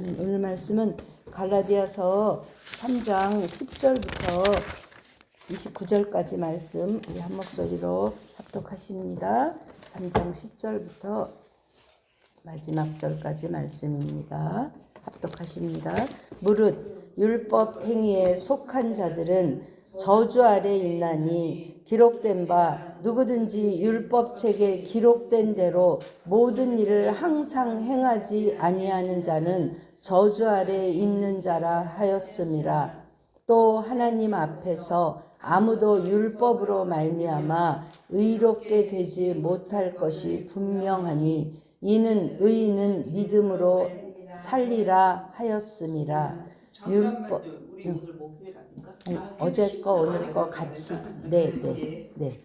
오늘 말씀은 갈라디아서 3장 10절부터 29절까지 말씀 우리 한 목소리로 합독하십니다. 3장 10절부터 마지막 절까지 말씀입니다. 합독하십니다. 무릇 율법 행위에 속한 자들은 저주 아래 있나니 기록된 바 누구든지 율법책에 기록된 대로 모든 일을 항상 행하지 아니하는 자는 저주 아래 있는 자라 하였음이라. 또 하나님 앞에서 아무도 율법으로 말미암아 의롭게 되지 못할 것이 분명하니 이는 의인은 믿음으로 살리라 하였음이라. 율법 우리 오늘 목요일 아닌가? 어제 거 오늘 거 같이 네.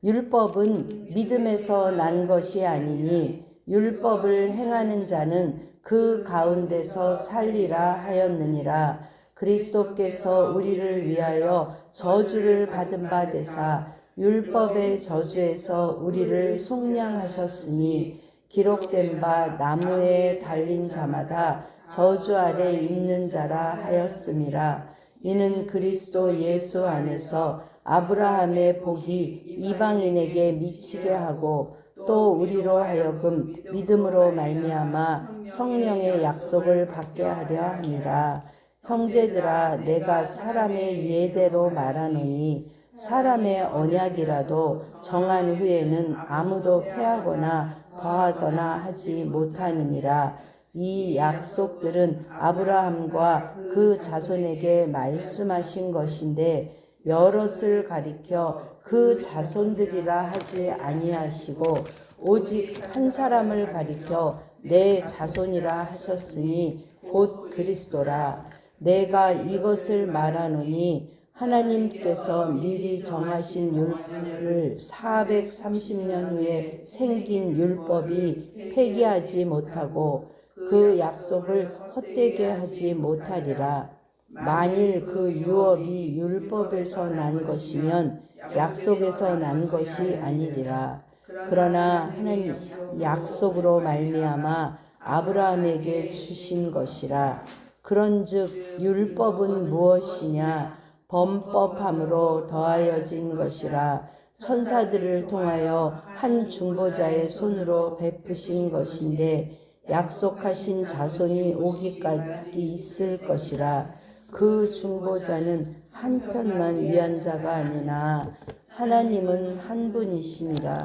율법은 믿음에서 난 것이 아니니 율법을 행하는 자는 그 가운데서 살리라 하였느니라. 그리스도께서 우리를 위하여 저주를 받은 바 되사 율법의 저주에서 우리를 속량하셨으니 기록된 바 나무에 달린 자마다 저주 아래 있는 자라 하였음이라. 이는 그리스도 예수 안에서 아브라함의 복이 이방인에게 미치게 하고 또 우리로 하여금 믿음으로 말미암아 성령의 약속을 받게 하려 함이라. 형제들아, 내가 사람의 예대로 말하노니 사람의 언약이라도 정한 후에는 아무도 패하거나 더하거나 하지 못하느니라. 이 약속들은 아브라함과 그 자손에게 말씀하신 것인데 여럿을 가리켜 그 자손들이라 하지 아니하시고 오직 한 사람을 가리켜 내 자손이라 하셨으니 곧 그리스도라. 내가 이것을 말하노니 하나님께서 미리 정하신 율법을 430년 후에 생긴 율법이 폐기하지 못하고 그 약속을 헛되게 하지 못하리라. 만일 그 유업이 율법에서 난 것이면 약속에서 난 것이 아니리라. 그러나 하나님 약속으로 말미암아 아브라함에게 주신 것이라. 그런즉 율법은 무엇이냐? 범법함으로 더하여진 것이라. 천사들을 통하여 한 중보자의 손으로 베푸신 것인데 약속하신 자손이 오기까지 있을 것이라. 그 중보자는 한편만 위한 자가 아니나 하나님은 한 분이시니라.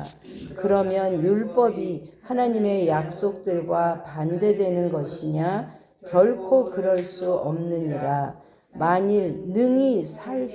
그러면 율법이 하나님의 약속들과 반대되는 것이냐? 결코 그럴 수 없느니라. 만일 능히 살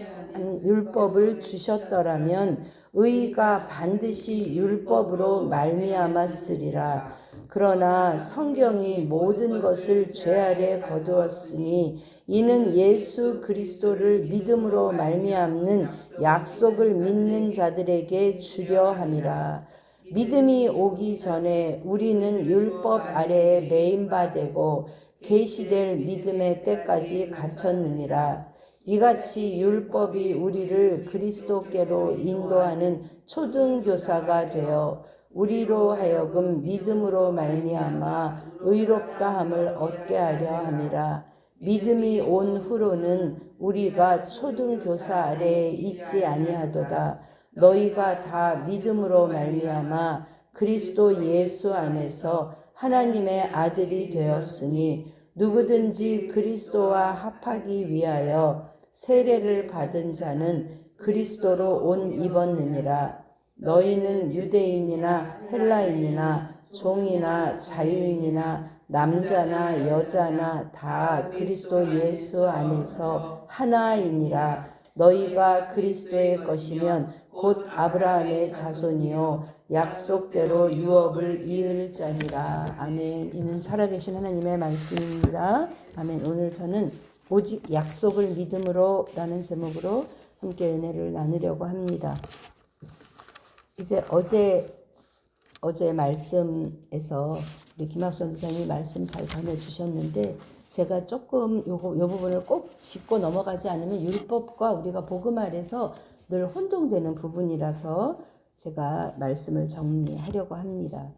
율법을 주셨더라면 의가 반드시 율법으로 말미암았으리라. 그러나 성경이 모든 것을 죄 아래 거두었으니 이는 예수 그리스도를 믿음으로 말미암는 약속을 믿는 자들에게 주려 함이라. 믿음이 오기 전에 우리는 율법 아래에 매인 바 되고 계시될 믿음의 때까지 갇혔느니라. 이같이 율법이 우리를 그리스도께로 인도하는 초등교사가 되어 우리로 하여금 믿음으로 말미암아 의롭다함을 얻게 하려 함이라. 믿음이 온 후로는 우리가 초등교사 아래에 있지 아니하도다. 너희가 다 믿음으로 말미암아 그리스도 예수 안에서 하나님의 아들이 되었으니 누구든지 그리스도와 합하기 위하여 세례를 받은 자는 그리스도로 옷 입었느니라. 너희는 유대인이나 헬라인이나 종이나 자유인이나 남자나 여자나 다 그리스도 예수 안에서 하나이니라. 너희가 그리스도의 것이면 곧 아브라함의 자손이요 약속대로 유업을 이을 자니라. 아멘. 이는 살아계신 하나님의 말씀입니다. 아멘. 오늘 저는 오직 약속을 믿음으로 라는 제목으로 함께 은혜를 나누려고 합니다. 이제 어제 말씀에서 우리 김학선 선생님이 말씀 잘 전해주셨는데 제가 조금 요 부분을 꼭 짚고 넘어가지 않으면 율법과 우리가 복음 아래서 늘 혼동되는 부분이라서 제가 말씀을 정리하려고 합니다.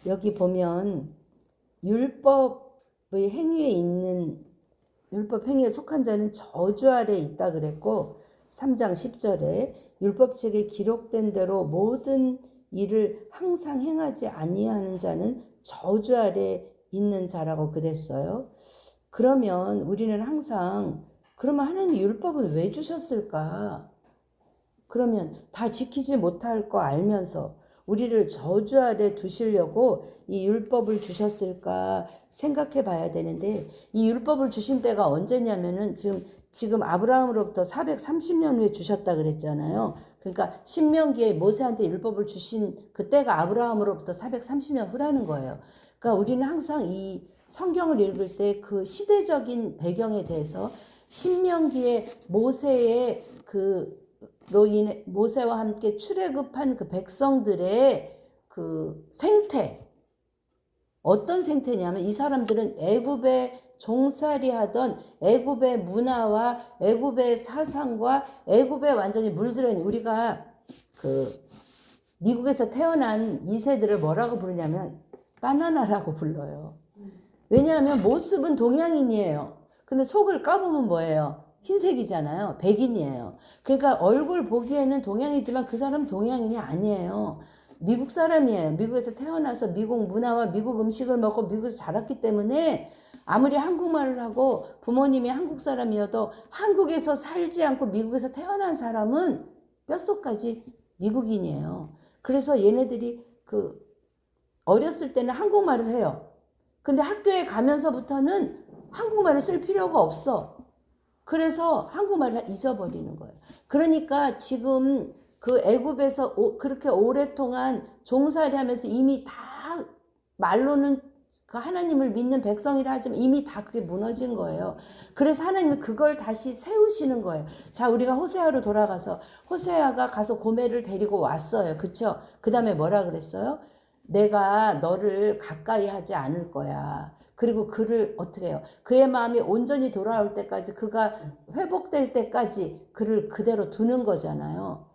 여기 보면 율법 행위에 있는 율법 행위에 속한 자는 저주 아래 있다 그랬고 3장 10절에 율법책에 기록된 대로 모든 일을 항상 행하지 아니하는 자는 저주 아래 있는 자라고 그랬어요. 그러면 우리는 항상 그러면 하나님 율법은 왜 주셨을까? 그러면 다 지키지 못할 거 알면서 우리를 저주 아래 두시려고 이 율법을 주셨을까 생각해 봐야 되는데 이 율법을 주신 때가 언제냐면은 지금 아브라함으로부터 430년 후에 주셨다 그랬잖아요. 그러니까 신명기에 모세한테 율법을 주신 그때가 아브라함으로부터 430년 후라는 거예요. 그러니까 우리는 항상 이 성경을 읽을 때 그 시대적인 배경에 대해서 신명기에 모세의 모세와 함께 출애굽한 그 백성들의 그 생태, 어떤 생태냐면 이 사람들은 애굽에 종살이 하던 애굽의 문화와 애굽의 사상과 애굽에 완전히 물들어 있는 우리가 미국에서 태어난 2세들을 뭐라고 부르냐면 바나나라고 불러요. 왜냐하면 모습은 동양인이에요. 근데 속을 까보면 뭐예요? 흰색이잖아요. 백인이에요. 그러니까 얼굴 보기에는 동양이지만 그 사람은 동양인이 아니에요. 미국 사람이에요. 미국에서 태어나서 미국 문화와 미국 음식을 먹고 미국에서 자랐기 때문에 아무리 한국말을 하고 부모님이 한국 사람이어도 한국에서 살지 않고 미국에서 태어난 사람은 뼛속까지 미국인이에요. 그래서 얘네들이 어렸을 때는 한국말을 해요. 근데 학교에 가면서부터는 한국말을 쓸 필요가 없어. 그래서 한국말을 잊어버리는 거예요. 그러니까 지금 그 애굽에서 그렇게 오랫동안 종살이 하면서 이미 다 말로는 그 하나님을 믿는 백성이라 하지만 이미 다 그게 무너진 거예요. 그래서 하나님은 그걸 다시 세우시는 거예요. 자, 우리가 호세아로 돌아가서 호세아가 가서 고멜을 데리고 왔어요. 그쵸? 그 다음에 뭐라 그랬어요? 내가 너를 가까이 하지 않을 거야. 그리고 그를 어떻게 해요? 그의 마음이 온전히 돌아올 때까지 그가 회복될 때까지 그를 그대로 두는 거잖아요.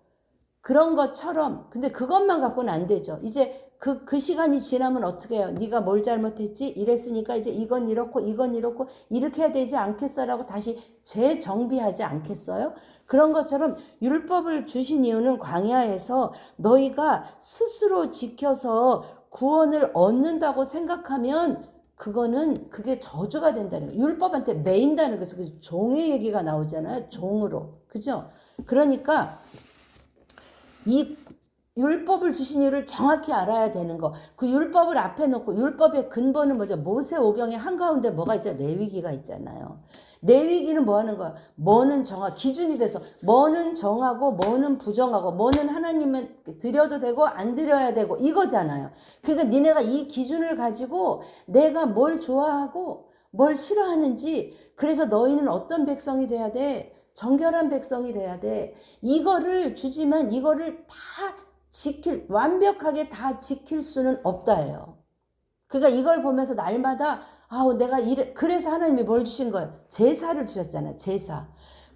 그런 것처럼 근데 그것만 갖고는 안 되죠. 이제 그 시간이 지나면 어떻게 해요? 네가 뭘 잘못했지? 이랬으니까 이제 이건 이렇고 이렇게 해야 되지 않겠어라고 다시 재정비하지 않겠어요? 그런 것처럼 율법을 주신 이유는 광야에서 너희가 스스로 지켜서 구원을 얻는다고 생각하면 그게 저주가 된다는 거예요. 율법한테 매인다는 거예요. 그래서 종의 얘기가 나오잖아요. 종으로. 그죠? 그러니까 이 율법을 주신 이유를 정확히 알아야 되는 거. 그 율법을 앞에 놓고 율법의 근본은 뭐죠? 모세오경의 한가운데 뭐가 있죠? 레위기가 있잖아요. 레위기는 뭐 하는 거야? 뭐는 기준이 돼서 뭐는 정하고 뭐는 부정하고 뭐는 하나님은 드려도 되고 안 드려야 되고 이거잖아요. 그러니까 니네가 이 기준을 가지고 내가 뭘 좋아하고 뭘 싫어하는지 그래서 너희는 어떤 백성이 돼야 돼? 정결한 백성이 돼야 돼. 이거를 주지만 이거를 다 완벽하게 다 지킬 수는 없다예요. 그러니까 이걸 보면서 날마다 그래서 하나님이 뭘 주신 거예요? 제사를 주셨잖아요. 제사.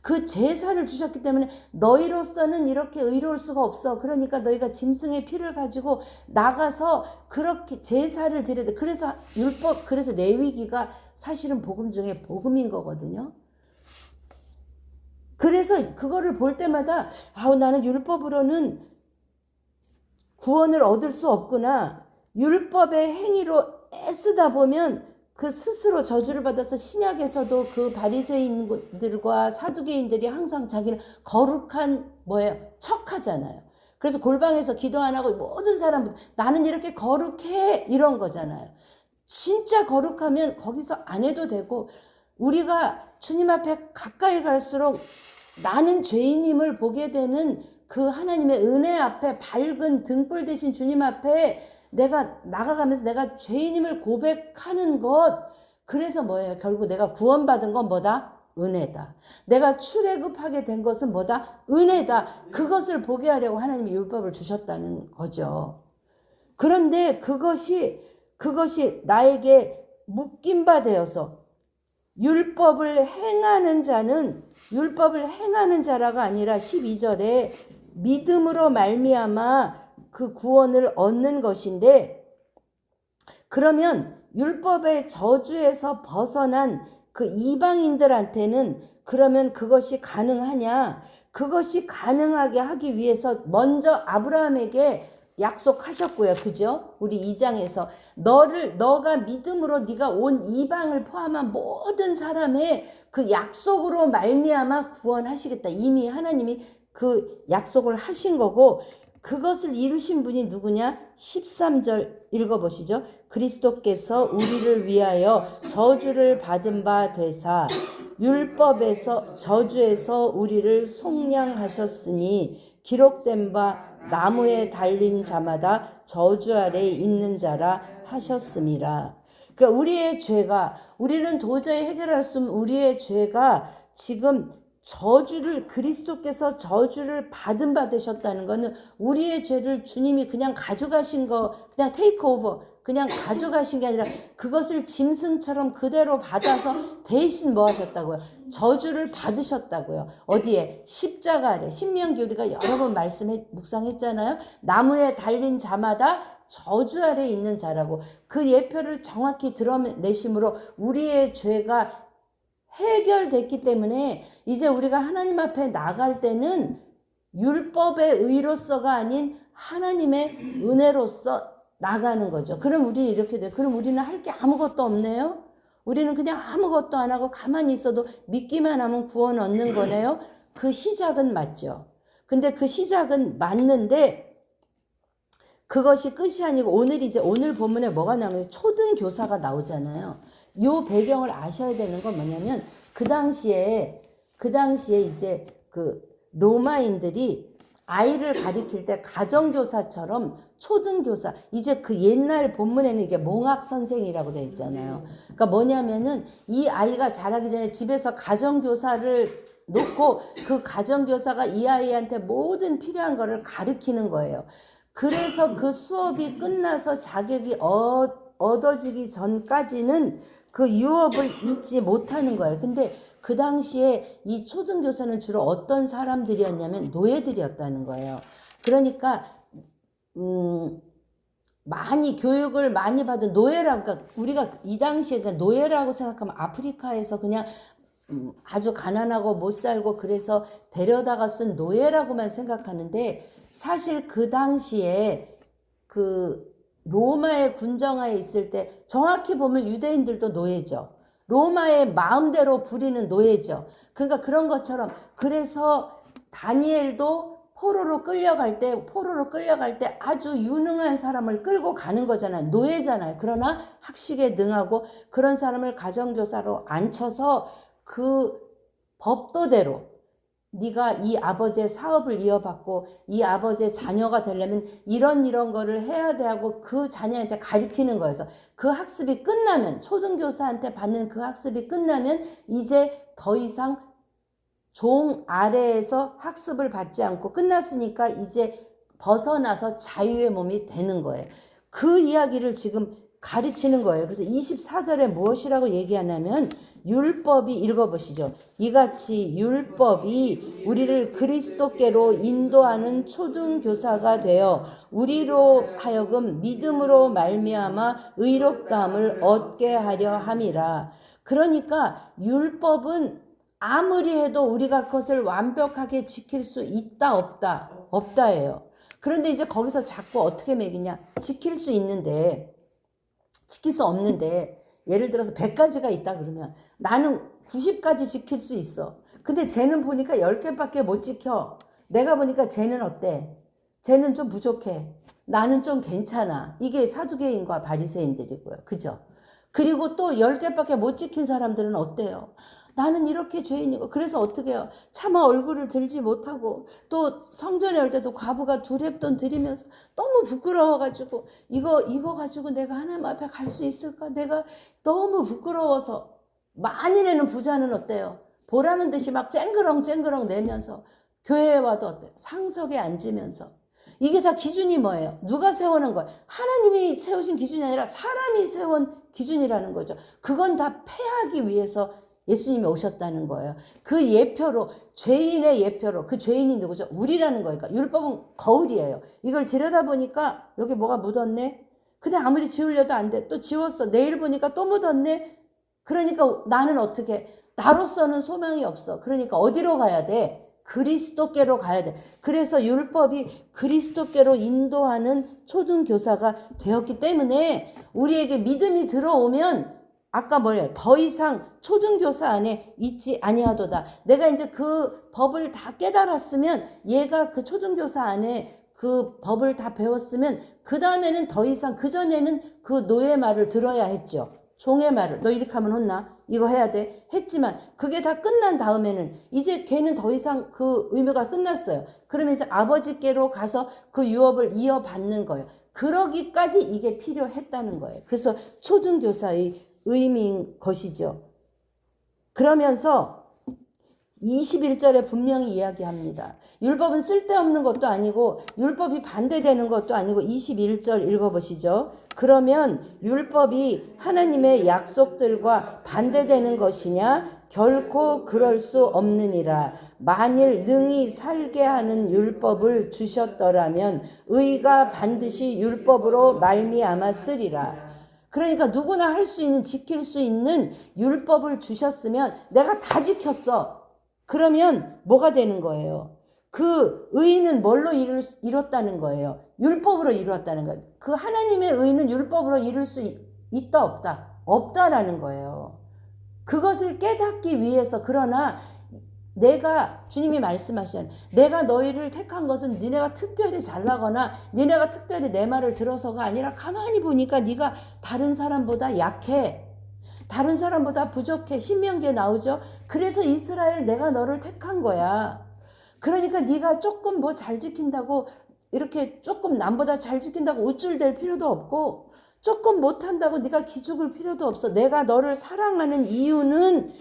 그 제사를 주셨기 때문에 너희로서는 이렇게 의로울 수가 없어. 그러니까 너희가 짐승의 피를 가지고 나가서 그렇게 제사를 드려야 돼. 그래서 그래서 레위기가 사실은 복음 중에 복음인 거거든요. 그래서 그거를 볼 때마다 나는 율법으로는 구원을 얻을 수 없구나. 율법의 행위로 애쓰다 보면 그 스스로 저주를 받아서 신약에서도 그 바리새인들과 사두개인들이 항상 자기는 거룩한 척하잖아요. 그래서 골방에서 기도 안 하고 모든 사람들 나는 이렇게 거룩해 이런 거잖아요. 진짜 거룩하면 거기서 안 해도 되고 우리가 주님 앞에 가까이 갈수록 나는 죄인임을 보게 되는 그 하나님의 은혜 앞에 밝은 등불 대신 주님 앞에 내가 나가가면서 내가 죄인임을 고백하는 것. 그래서 뭐예요? 결국 내가 구원받은 건 뭐다? 은혜다. 내가 출애굽하게 된 것은 뭐다? 은혜다. 그것을 보게 하려고 하나님이 율법을 주셨다는 거죠. 그런데 그것이 나에게 묶인 바 되어서 율법을 행하는 자라가 아니라 12절에 믿음으로 말미암아 그 구원을 얻는 것인데 그러면 율법의 저주에서 벗어난 그 이방인들한테는 그러면 그것이 가능하냐? 그것이 가능하게 하기 위해서 먼저 아브라함에게 약속하셨고요. 그죠? 우리 2장에서 너가 믿음으로 네가 온 이방을 포함한 모든 사람의 그 약속으로 말미암아 구원하시겠다. 이미 하나님이 그 약속을 하신 거고 그것을 이루신 분이 누구냐? 13절 읽어보시죠. 그리스도께서 우리를 위하여 저주를 받은 바 되사 율법에서 저주에서 우리를 속량하셨으니 기록된 바 나무에 달린 자마다 저주 아래 있는 자라 하셨음이라. 그러니까 우리의 죄가 우리는 도저히 해결할 수 없는 우리의 죄가 지금 그리스도께서 저주를 받은 바 되셨다는 것은 우리의 죄를 주님이 그냥 가져가신 거, 그냥 테이크 오버, 그냥 가져가신 게 아니라 그것을 짐승처럼 그대로 받아서 대신 뭐 하셨다고요? 저주를 받으셨다고요. 어디에? 십자가 아래. 신명기 우리가 여러 번 묵상했잖아요. 나무에 달린 자마다 저주 아래 있는 자라고. 그 예표를 정확히 드러내심으로 우리의 죄가 해결됐기 때문에 이제 우리가 하나님 앞에 나갈 때는 율법의 의로서가 아닌 하나님의 은혜로서 나가는 거죠. 그럼 우리는 이렇게 돼요. 그럼 우리는 할 게 아무것도 없네요. 우리는 그냥 아무것도 안 하고 가만히 있어도 믿기만 하면 구원 얻는 거네요. 그 시작은 맞죠. 근데 그 시작은 맞는데 그것이 끝이 아니고 오늘 본문에 뭐가 나오냐면 초등교사가 나오잖아요. 요 배경을 아셔야 되는 건 뭐냐면 그 당시에 이제 그 로마인들이 아이를 가리킬 때 가정교사처럼 초등교사, 이제 그 옛날 본문에는 이게 몽학 선생이라고 되어 있잖아요. 그러니까 뭐냐면은 이 아이가 자라기 전에 집에서 가정교사를 놓고 그 가정교사가 이 아이한테 모든 필요한 거를 가르치는 거예요. 그래서 그 수업이 끝나서 자격이 얻어지기 전까지는 그 유업을 잊지 못하는 거예요. 근데 그 당시에 이 초등교사는 주로 어떤 사람들이었냐면 노예들이었다는 거예요. 그러니까 많이 교육을 많이 받은 노예라고, 그러니까 우리가 이 당시에 그냥 노예라고 생각하면 아프리카에서 그냥 아주 가난하고 못 살고 그래서 데려다가 쓴 노예라고만 생각하는데 사실 그 당시에 그 로마의 군정하에 있을 때 정확히 보면 유대인들도 노예죠. 로마의 마음대로 부리는 노예죠. 그러니까 그런 것처럼 그래서 다니엘도 포로로 끌려갈 때 아주 유능한 사람을 끌고 가는 거잖아요. 노예잖아요. 그러나 학식에 능하고 그런 사람을 가정교사로 앉혀서 그 법도대로 네가 이 아버지의 사업을 이어받고 이 아버지의 자녀가 되려면 이런 거를 해야 돼 하고 그 자녀한테 가르치는 거여서 그 학습이 끝나면 초등교사한테 받는 그 학습이 끝나면 이제 더 이상 종 아래에서 학습을 받지 않고 끝났으니까 이제 벗어나서 자유의 몸이 되는 거예요. 그 이야기를 지금 가르치는 거예요. 그래서 24절에 무엇이라고 얘기하냐면 율법이 읽어보시죠. 이같이 율법이 우리를 그리스도께로 인도하는 초등교사가 되어 우리로 하여금 믿음으로 말미암아 의롭다함을 얻게 하려 함이라. 그러니까 율법은 아무리 해도 우리가 그것을 완벽하게 지킬 수 있다 없다? 없다예요. 그런데 이제 거기서 자꾸 어떻게 매기냐? 지킬 수 있는데 지킬 수 없는데 예를 들어서 100가지가 있다 그러면 나는 90가지 지킬 수 있어. 근데 쟤는 보니까 10개밖에 못 지켜. 내가 보니까 쟤는 어때? 쟤는 좀 부족해. 나는 좀 괜찮아. 이게 사두개인과 바리새인들이고요. 그죠? 그리고 또 10개밖에 못 지킨 사람들은 어때요? 나는 이렇게 죄인이고 그래서 어떻게 해요? 차마 얼굴을 들지 못하고 또 성전에 올 때도 과부가 두랩돈 드리면서 너무 부끄러워가지고 이거 가지고 내가 하나님 앞에 갈 수 있을까? 내가 너무 부끄러워서 만인에는 부자는 어때요? 보라는 듯이 막 쨍그렁 내면서 교회에 와도 어때요? 상석에 앉으면서 이게 다 기준이 뭐예요? 누가 세워놓은 거예요? 하나님이 세우신 기준이 아니라 사람이 세운 기준이라는 거죠. 그건 다 패하기 위해서 예수님이 오셨다는 거예요. 그 예표로 죄인의 예표로 그 죄인이 누구죠? 우리라는 거니까 율법은 거울이에요. 이걸 들여다보니까 여기 뭐가 묻었네? 근데 아무리 지우려도 안 돼. 또 지웠어. 내일 보니까 또 묻었네. 그러니까 나는 어떻게, 나로서는 소망이 없어. 그러니까 어디로 가야 돼? 그리스도께로 가야 돼. 그래서 율법이 그리스도께로 인도하는 초등교사가 되었기 때문에 우리에게 믿음이 들어오면 아까 뭐래요? 더 이상 초등교사 안에 있지 아니하도다. 내가 이제 그 법을 다 깨달았으면, 얘가 그 초등교사 안에 그 법을 다 배웠으면 그 다음에는 더 이상, 그 전에는 그 노예 말을 들어야 했죠. 종의 말을. 너 이렇게 하면 혼나. 이거 해야 돼. 했지만 그게 다 끝난 다음에는 이제 걔는 더 이상 그 의무가 끝났어요. 그러면 이제 아버지께로 가서 그 유업을 이어받는 거예요. 그러기까지 이게 필요했다는 거예요. 그래서 초등교사의 의미인 것이죠. 그러면서 21절에 분명히 이야기합니다. 율법은 쓸데없는 것도 아니고 율법이 반대되는 것도 아니고 21절 읽어보시죠. 그러면 율법이 하나님의 약속들과 반대되는 것이냐? 결코 그럴 수 없느니라. 만일 능히 살게 하는 율법을 주셨더라면 의가 반드시 율법으로 말미암아 쓰리라. 그러니까 누구나 할 수 있는, 지킬 수 있는 율법을 주셨으면 내가 다 지켰어. 그러면 뭐가 되는 거예요? 그 의는 뭘로 이뤘다는 거예요? 율법으로 이루었다는 거예요. 그 하나님의 의는 율법으로 이룰 수 있다 없다? 없다라는 거예요. 그것을 깨닫기 위해서, 그러나 내가, 주님이 말씀하신, 내가 너희를 택한 것은 니네가 특별히 잘나거나 니네가 특별히 내 말을 들어서가 아니라 가만히 보니까 네가 다른 사람보다 약해. 다른 사람보다 부족해. 신명기에 나오죠. 그래서 이스라엘, 내가 너를 택한 거야. 그러니까 네가 조금 뭐 잘 지킨다고, 이렇게 조금 남보다 잘 지킨다고 우쭐댈 필요도 없고, 조금 못한다고 네가 기죽을 필요도 없어. 내가 너를 사랑하는 이유는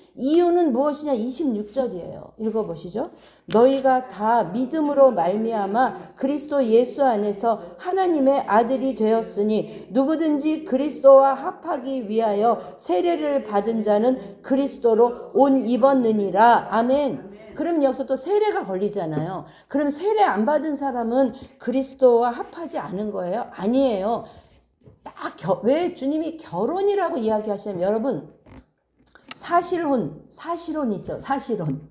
무엇이냐? 26절이에요. 읽어보시죠. 너희가 다 믿음으로 말미암아 그리스도 예수 안에서 하나님의 아들이 되었으니 누구든지 그리스도와 합하기 위하여 세례를 받은 자는 그리스도로 옷 입었느니라. 아멘. 그럼 여기서 또 세례가 걸리잖아요. 그럼 세례 안 받은 사람은 그리스도와 합하지 않은 거예요? 아니에요. 왜 주님이 결혼이라고 이야기하시냐면, 여러분, 사실혼 있죠. 사실혼.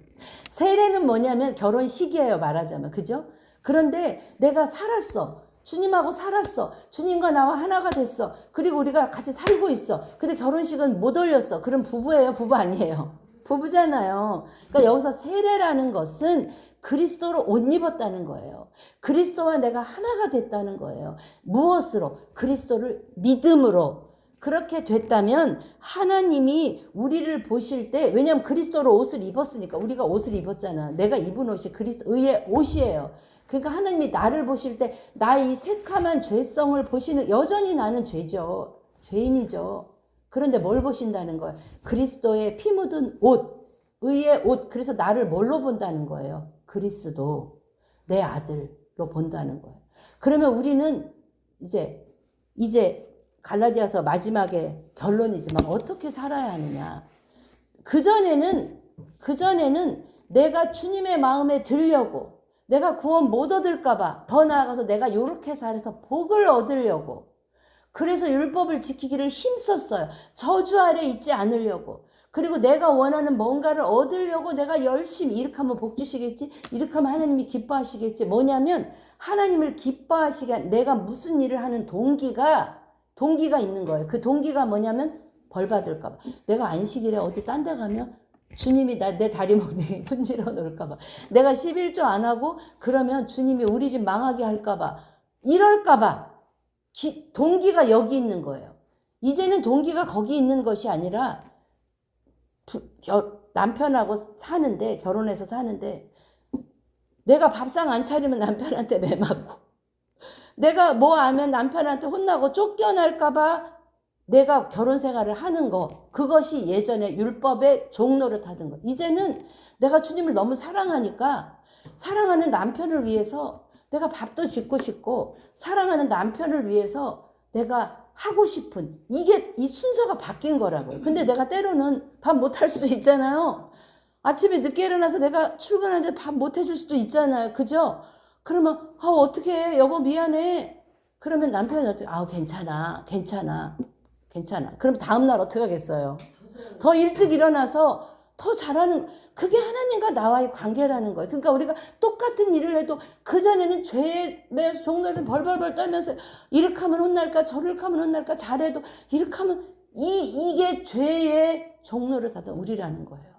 세례는 뭐냐면 결혼식이에요, 말하자면. 그죠? 그런데 내가 살았어. 주님하고 살았어. 주님과 나와 하나가 됐어. 그리고 우리가 같이 살고 있어. 근데 결혼식은 못 올렸어. 그럼 부부예요? 부부 아니에요? 부부잖아요. 그러니까 여기서 세례라는 것은 그리스도로 옷 입었다는 거예요. 그리스도와 내가 하나가 됐다는 거예요. 무엇으로? 그리스도를 믿음으로. 그렇게 됐다면 하나님이 우리를 보실 때, 왜냐하면 그리스도로 옷을 입었으니까, 우리가 옷을 입었잖아. 내가 입은 옷이 의의 옷이에요. 그러니까 하나님이 나를 보실 때 나의 이 새카만 죄성을 보시는, 여전히 나는 죄죠. 죄인이죠. 그런데 뭘 보신다는 거예요? 그리스도의 피 묻은 옷, 의의 옷. 그래서 나를 뭘로 본다는 거예요? 그리스도, 내 아들로 본다는 거예요. 그러면 우리는 이제 갈라디아서 마지막에 결론이지만 어떻게 살아야 하느냐? 그전에는 내가 주님의 마음에 들려고, 내가 구원 못 얻을까봐, 더 나아가서 내가 요렇게 잘해서 복을 얻으려고, 그래서 율법을 지키기를 힘썼어요. 저주 아래 있지 않으려고. 그리고 내가 원하는 뭔가를 얻으려고 내가 열심히, 이렇게 하면 복 주시겠지? 이렇게 하면 하나님이 기뻐하시겠지? 뭐냐면 하나님을 기뻐하시게, 내가 무슨 일을 하는 동기가 있는 거예요. 그 동기가 뭐냐면 벌 받을까 봐. 내가 안식일에 어디 딴 데 가면 주님이 내 다리 먹는 분질러 놓을까 봐. 내가 11조 안 하고 그러면 주님이 우리 집 망하게 할까 봐. 이럴까 봐. 동기가 여기 있는 거예요. 이제는 동기가 거기 있는 것이 아니라 남편하고 사는데, 결혼해서 사는데 내가 밥상 안 차리면 남편한테 매 맞고, 내가 뭐 하면 남편한테 혼나고 쫓겨날까 봐 내가 결혼 생활을 하는 거, 그것이 예전에 율법의 종노릇 하던 거. 이제는 내가 주님을 너무 사랑하니까, 사랑하는 남편을 위해서 내가 밥도 짓고 싶고, 사랑하는 남편을 위해서 내가 하고 싶은, 이 순서가 바뀐 거라고요. 근데 내가 때로는 밥 못할 수도 있잖아요. 아침에 늦게 일어나서 내가 출근하는데 밥 못 해줄 수도 있잖아요. 그죠? 그러면 어떻게 해? 여보 미안해. 그러면 남편이 어떻게, 아우, 괜찮아. 그럼 다음날 어떻게 하겠어요? 더 일찍 일어나서 더 잘하는, 그게 하나님과 나와의 관계라는 거예요. 그러니까 우리가 똑같은 일을 해도 그전에는 죄에 매여서 종로를 벌벌벌 떨면서 이렇게 하면 혼날까, 저렇게 하면 혼날까, 잘해도 이렇게 하면 이게 죄의 종로를 닫은 우리라는 거예요.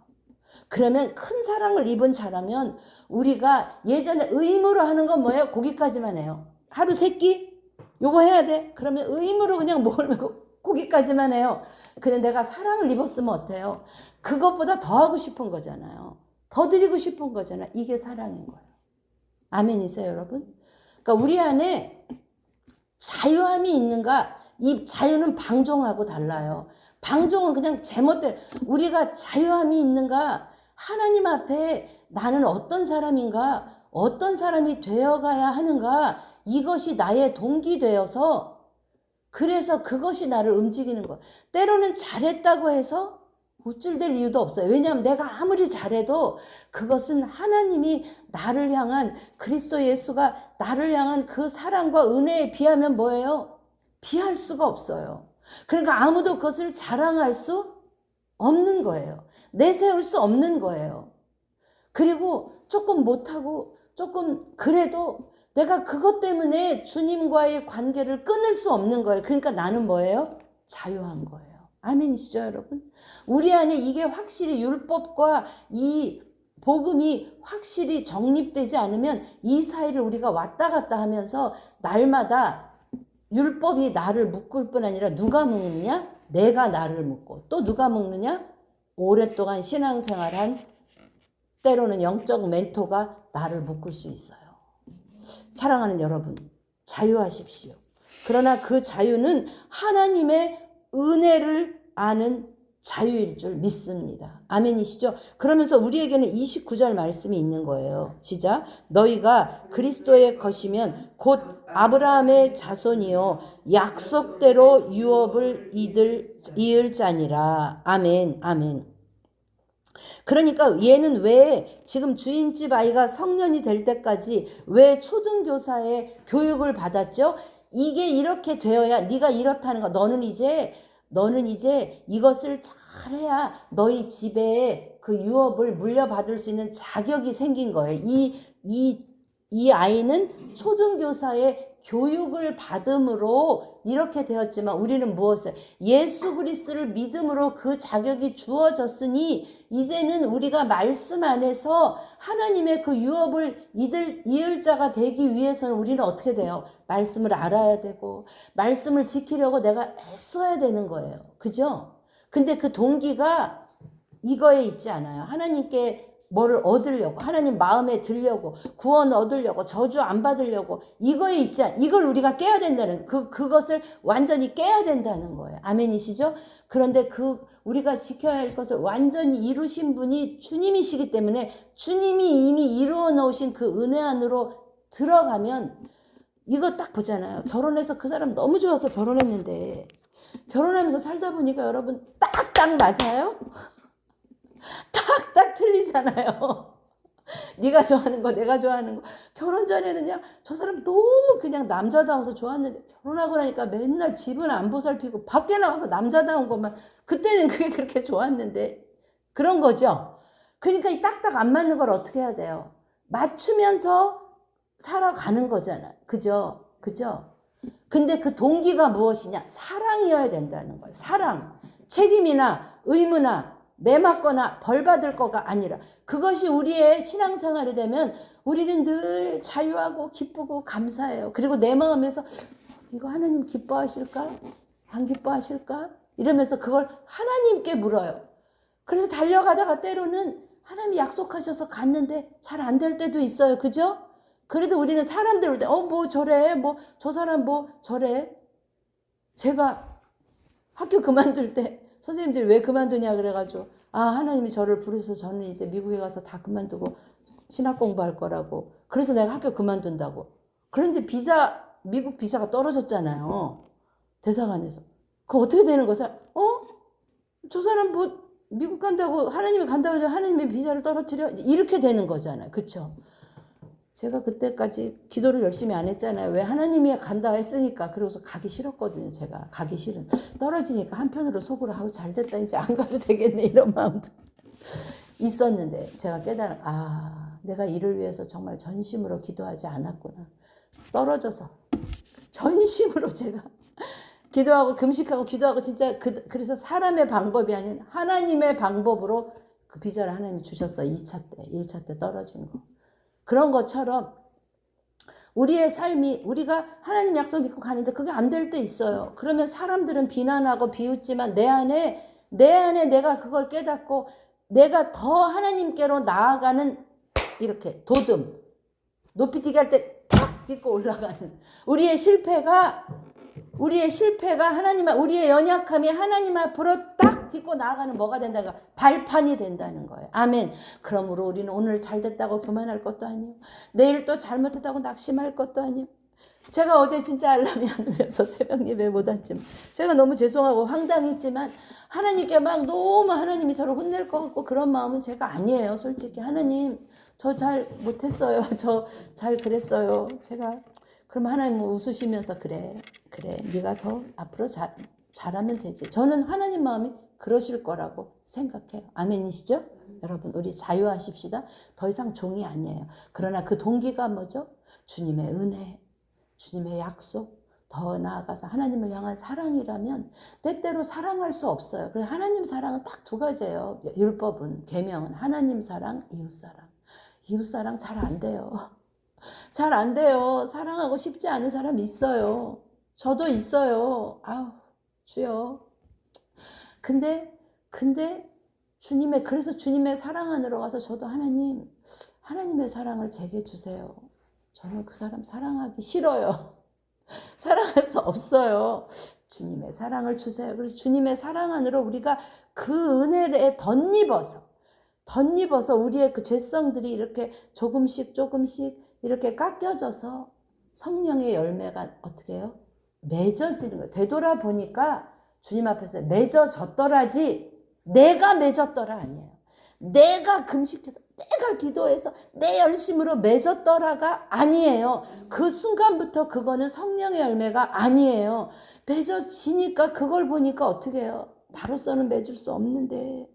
그러면 큰 사랑을 입은 자라면 우리가 예전에 의무로 하는 건 뭐예요? 고기까지만 해요. 하루 3끼? 요거 해야 돼. 그러면 의무로 그냥 먹을 말고 고기까지만 해요. 근데 내가 사랑을 입었으면 어때요? 그것보다 더 하고 싶은 거잖아요. 더 드리고 싶은 거잖아요. 이게 사랑인 거예요. 아멘이세요, 여러분? 그러니까 우리 안에 자유함이 있는가? 이 자유는 방종하고 달라요. 방종은 그냥 제멋대로. 우리가 자유함이 있는가? 하나님 앞에 나는 어떤 사람인가? 어떤 사람이 되어가야 하는가? 이것이 나의 동기 되어서 그래서 그것이 나를 움직이는 거야. 때로는 잘했다고 해서 우쭐댈 이유도 없어요. 왜냐하면 내가 아무리 잘해도 그것은 하나님이 나를 향한 그리스도 예수가 나를 향한 그 사랑과 은혜에 비하면 뭐예요? 비할 수가 없어요. 그러니까 아무도 그것을 자랑할 수 없는 거예요. 내세울 수 없는 거예요. 그리고 조금 못하고 조금 그래도 내가 그것 때문에 주님과의 관계를 끊을 수 없는 거예요. 그러니까 나는 뭐예요? 자유한 거예요. 아멘이시죠, 여러분? 우리 안에 이게 확실히 율법과 이 복음이 확실히 정립되지 않으면 이 사이를 우리가 왔다 갔다 하면서 날마다 율법이 나를 묶을 뿐 아니라 누가 묶느냐? 내가 나를 묶고 또 누가 묶느냐? 오랫동안 신앙생활한 때로는 영적 멘토가 나를 묶을 수 있어요. 사랑하는 여러분, 자유하십시오. 그러나 그 자유는 하나님의 은혜를 아는 자유일 줄 믿습니다. 아멘이시죠? 그러면서 우리에게는 29절 말씀이 있는 거예요. 시작. 너희가 그리스도의 것이면 곧 아브라함의 자손이요 약속대로 유업을 이을 자니라. 아멘, 아멘. 그러니까 얘는 왜 지금 주인집 아이가 성년이 될 때까지 왜 초등교사의 교육을 받았죠? 이게 이렇게 되어야 네가 이렇다는 거. 너는 이제 이것을 잘해야 너희 집에 그 유업을 물려받을 수 있는 자격이 생긴 거예요. 이 아이는 초등교사의 교육을 받음으로 이렇게 되었지만 우리는 무엇을? 예수 그리스도를 믿음으로 그 자격이 주어졌으니 이제는 우리가 말씀 안에서 하나님의 그 유업을 이을 자가 되기 위해서는 우리는 어떻게 돼요? 말씀을 알아야 되고 말씀을 지키려고 내가 애써야 되는 거예요. 그죠? 근데 그 동기가 이거에 있지 않아요. 하나님께 뭐를 얻으려고, 하나님 마음에 들려고, 구원 얻으려고, 저주 안 받으려고, 이거에 있지 않아요. 이걸 우리가 깨야 된다는, 그것을 완전히 깨야 된다는 거예요. 아멘이시죠? 그런데 우리가 지켜야 할 것을 완전히 이루신 분이 주님이시기 때문에 주님이 이미 이루어 놓으신 그 은혜 안으로 들어가면 이거 딱 보잖아요. 결혼해서 그 사람 너무 좋아서 결혼했는데 결혼하면서 살다 보니까 여러분 딱딱 맞아요? 딱딱 틀리잖아요. 네가 좋아하는 거 내가 좋아하는 거. 결혼 전에는요 저 사람 너무 그냥 남자다워서 좋았는데 결혼하고 나니까 맨날 집은 안 보살피고 밖에 나가서 남자다운 것만. 그때는 그게 그렇게 좋았는데 그런 거죠. 그러니까 이 딱딱 안 맞는 걸 어떻게 해야 돼요? 맞추면서 살아가는 거잖아요. 그죠? 근데 그 동기가 무엇이냐? 사랑이어야 된다는 거예요. 사랑. 책임이나 의무나 매맞거나 벌받을 거가 아니라 그것이 우리의 신앙생활이 되면 우리는 늘 자유하고 기쁘고 감사해요. 그리고 내 마음에서 이거 하나님 기뻐하실까? 안 기뻐하실까? 이러면서 그걸 하나님께 물어요. 그래서 달려가다가 때로는 하나님이 약속하셔서 갔는데 잘 안 될 때도 있어요. 그죠? 그래도 우리는 사람들 올 때 뭐 저래, 뭐 저 사람 뭐 저래. 제가 학교 그만둘 때 선생님들이 왜 그만두냐 그래가지고 하나님이 저를 부르셔서 저는 이제 미국에 가서 다 그만두고 신학 공부할 거라고. 그래서 내가 학교 그만둔다고. 그런데 미국 비자가 떨어졌잖아요. 대사관에서. 그거 어떻게 되는 거죠? 저 사람 뭐 미국 간다고 하나님이 간다고 해서 하나님의 비자를 떨어뜨려? 이렇게 되는 거잖아요. 그쵸? 제가 그때까지 기도를 열심히 안 했잖아요. 왜? 하나님이 간다 했으니까. 그러고서 가기 싫었거든요. 제가 가기 싫은. 떨어지니까 한편으로 속으로 아우 잘 됐다 이제 안 가도 되겠네 이런 마음도 있었는데 제가 깨달아 내가 이를 위해서 정말 전심으로 기도하지 않았구나. 떨어져서 전심으로 제가 기도하고 금식하고 기도하고 진짜 그래서 사람의 방법이 아닌 하나님의 방법으로 그 비자를 하나님이 주셨어요. 2차 때 1차 때 떨어진 거. 그런 것처럼 우리의 삶이 우리가 하나님 약속 믿고 가는데 그게 안 될 때 있어요. 그러면 사람들은 비난하고 비웃지만 내 안에 내가 그걸 깨닫고 내가 더 하나님께로 나아가는 이렇게 도듬 높이뛰기 할 때 탁 딛고 올라가는 우리의 실패가 우리의 연약함이 하나님 앞으로 딱 딛고 나아가는 뭐가 된다는 거야? 발판이 된다는 거예요. 아멘. 그러므로 우리는 오늘 잘 됐다고 교만할 것도 아니요. 내일 또 잘못했다고 낙심할 것도 아니요. 제가 어제 진짜 알람이 안 울려서 새벽 예배 못 왔지만 제가 너무 죄송하고 황당했지만 하나님께 막 너무 하나님이 저를 혼낼 것 같고 그런 마음은 제가 아니에요. 솔직히 하나님 저 잘 못했어요. 저 잘 그랬어요. 제가 그럼 하나님 웃으시면서 그래 네가 더 앞으로 잘하면 되지. 저는 하나님 마음이 그러실 거라고 생각해요. 아멘이시죠? 여러분 우리 자유하십시다. 더 이상 종이 아니에요. 그러나 그 동기가 뭐죠? 주님의 은혜, 주님의 약속, 더 나아가서 하나님을 향한 사랑이라면 때때로 사랑할 수 없어요. 그래서 하나님 사랑은 딱 두 가지예요. 율법은 계명은 하나님 사랑, 이웃 사랑. 이웃 사랑 잘 안 돼요. 잘 안 돼요. 사랑하고 싶지 않은 사람 있어요. 저도 있어요. 아우 주여. 근데 그래서 주님의 사랑 안으로 가서 저도 하나님의 사랑을 제게 주세요. 저는 그 사람 사랑하기 싫어요. 사랑할 수 없어요. 주님의 사랑을 주세요. 그래서 주님의 사랑 안으로 우리가 그 은혜에 덧입어서 우리의 그 죄성들이 이렇게 조금씩 이렇게 깎여져서 성령의 열매가 어떻게 해요? 맺어지는 거예요. 되돌아보니까 주님 앞에서 맺어졌더라지 내가 맺었더라 아니에요. 내가 금식해서 내가 기도해서 내 열심으로 맺었더라가 아니에요. 그 순간부터 그거는 성령의 열매가 아니에요. 맺어지니까 그걸 보니까 어떻게 해요? 나로서는 맺을 수 없는데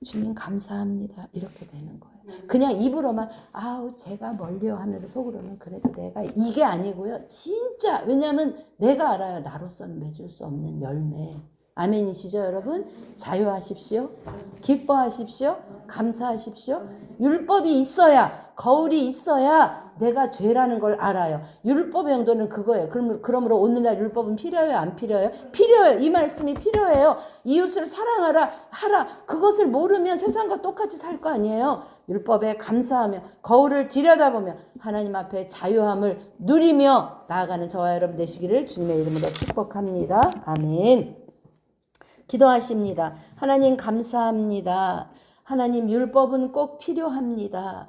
주님 감사합니다. 이렇게 되는 거예요. 그냥 입으로만 아우 제가 멀리요 하면서 속으로는 그래도 내가 이게 아니고요. 진짜 왜냐하면 내가 알아요. 나로서는 맺을 수 없는 열매. 아멘이시죠 여러분? 자유하십시오. 기뻐하십시오. 감사하십시오. 율법이 있어야 거울이 있어야 내가 죄라는 걸 알아요. 율법의 용도는 그거예요. 그러므로 오늘날 율법은 필요해요? 안 필요해요? 필요해요. 이 말씀이 필요해요. 이웃을 사랑하라 하라. 그것을 모르면 세상과 똑같이 살 거 아니에요. 율법에 감사하며 거울을 들여다보며 하나님 앞에 자유함을 누리며 나아가는 저와 여러분 되시기를 주님의 이름으로 축복합니다. 아멘. 기도하십니다. 하나님 감사합니다. 하나님 율법은 꼭 필요합니다.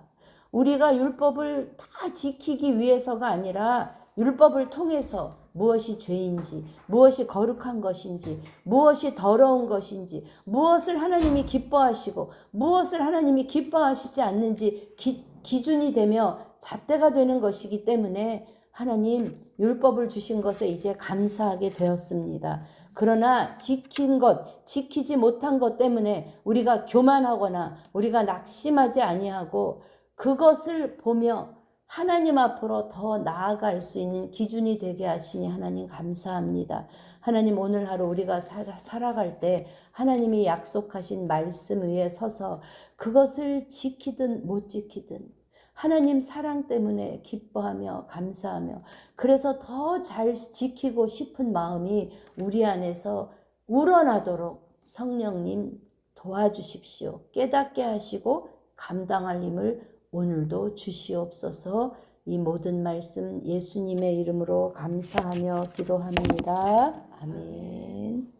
우리가 율법을 다 지키기 위해서가 아니라 율법을 통해서 무엇이 죄인지, 무엇이 거룩한 것인지, 무엇이 더러운 것인지, 무엇을 하나님이 기뻐하시고 무엇을 하나님이 기뻐하시지 않는지 기준이 되며 잣대가 되는 것이기 때문에 하나님 율법을 주신 것에 이제 감사하게 되었습니다. 그러나 지키지 못한 것 때문에 우리가 교만하거나 우리가 낙심하지 아니하고 그것을 보며 하나님 앞으로 더 나아갈 수 있는 기준이 되게 하시니 하나님 감사합니다. 하나님 오늘 하루 우리가 살아갈 때 하나님이 약속하신 말씀 위에 서서 그것을 지키든 못 지키든 하나님 사랑 때문에 기뻐하며 감사하며 그래서 더 잘 지키고 싶은 마음이 우리 안에서 우러나도록 성령님 도와주십시오. 깨닫게 하시고 감당할 힘을 오늘도 주시옵소서. 이 모든 말씀 예수님의 이름으로 감사하며 기도합니다. 아멘.